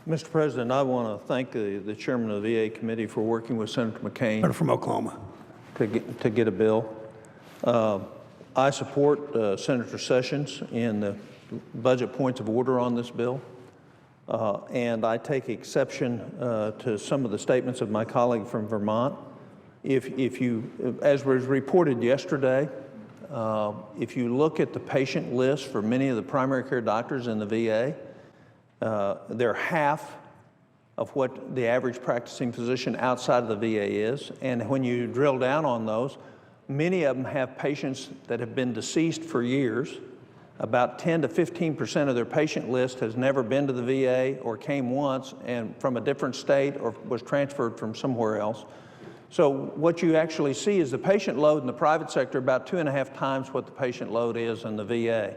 Mr. President, I want to thank the chairman of the VA committee for working with Senator McCain. Senator from Oklahoma. To get a bill. I support Senator Sessions in the budget points of order on this bill. And I take exception to some of the statements of my colleague from Vermont. If you, as was reported yesterday, if you look at the patient list for many of the primary care doctors in the VA, they're half of what the average practicing physician outside of the VA is. And when you drill down on those, many of them have patients that have been deceased for years. About 10 to 15% of their patient list has never been to the VA or came once and from a different state or was transferred from somewhere else. So what you actually see is the patient load in the private sector about 2.5 times what the patient load is in the VA.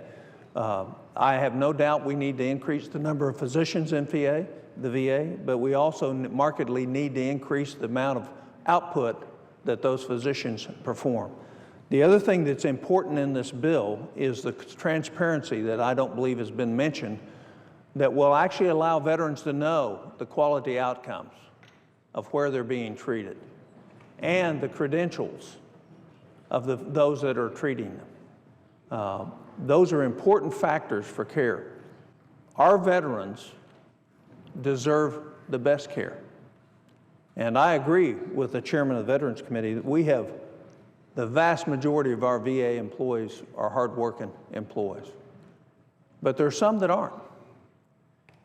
I have no doubt we need to increase the number of physicians in the VA, but we also markedly need to increase the amount of output that those physicians perform. The other thing that's important in this bill is the transparency that I don't believe has been mentioned that will actually allow veterans to know the quality outcomes of where they're being treated and the credentials of those that are treating them. Those are important factors for care. Our veterans deserve the best care. And I agree with the chairman of the Veterans Committee that we have the vast majority of our VA employees are hardworking employees. But there are some that aren't.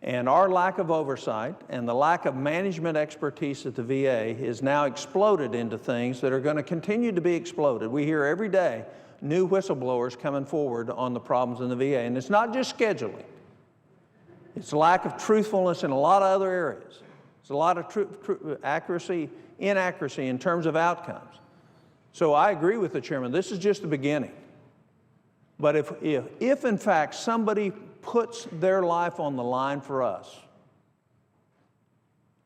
And our lack of oversight and the lack of management expertise at the VA is now exploded into things that are going to continue to be exploded. We hear every day new whistleblowers coming forward on the problems in the VA. And it's not just scheduling. It's lack of truthfulness in a lot of other areas. It's a lot of inaccuracy in terms of outcomes. So I agree with the chairman. This is just the beginning. But if in fact somebody puts their life on the line for us,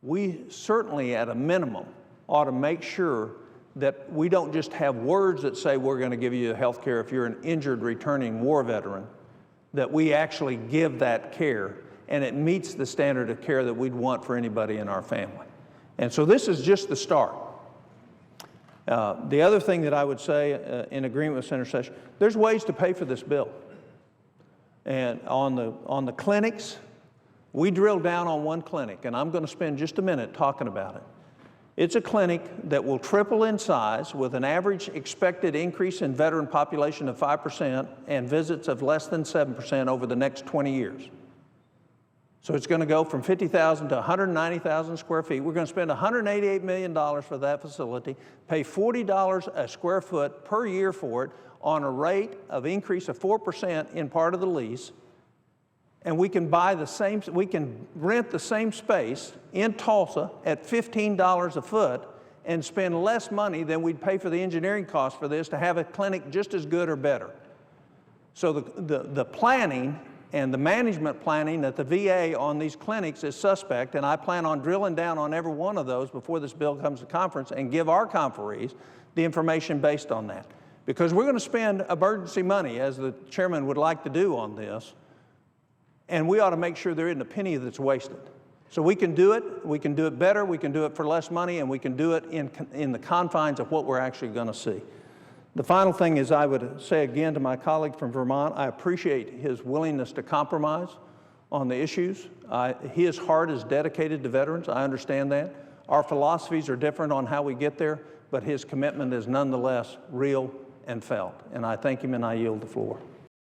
we certainly at a minimum ought to make sure that we don't just have words that say we're going to give you health care if you're an injured returning war veteran, that we actually give that care and it meets the standard of care that we'd want for anybody in our family. And so this is just the start. The other thing that I would say in agreement with Senator Sessions, there's ways to pay for this bill. And on the clinics, we drilled down on one clinic, and I'm going to spend just a minute talking about it. It's a clinic that will triple in size with an average expected increase in veteran population of 5% and visits of less than 7% over the next 20 years. So it's going to go from 50,000 to 190,000 square feet. We're going to spend $188 million for that facility, pay $40 a square foot per year for it on a rate of increase of 4% in part of the lease. And we can rent the same space in Tulsa at $15 a foot and spend less money than we'd pay for the engineering costs for this to have a clinic just as good or better. So the planning and the management planning at the VA on these clinics is suspect, and I plan on drilling down on every one of those before this bill comes to conference and give our conferees the information based on that. Because we're going to spend emergency money, as the chairman would like to do on this, and we ought to make sure there isn't a penny that's wasted. So we can do it better, we can do it for less money, and we can do it in the confines of what we're actually going to see. The final thing is I would say again to my colleague from Vermont, I appreciate his willingness to compromise on the issues. His heart is dedicated to veterans. I understand that. Our philosophies are different on how we get there, but his commitment is nonetheless real and felt. And I thank him and I yield the floor.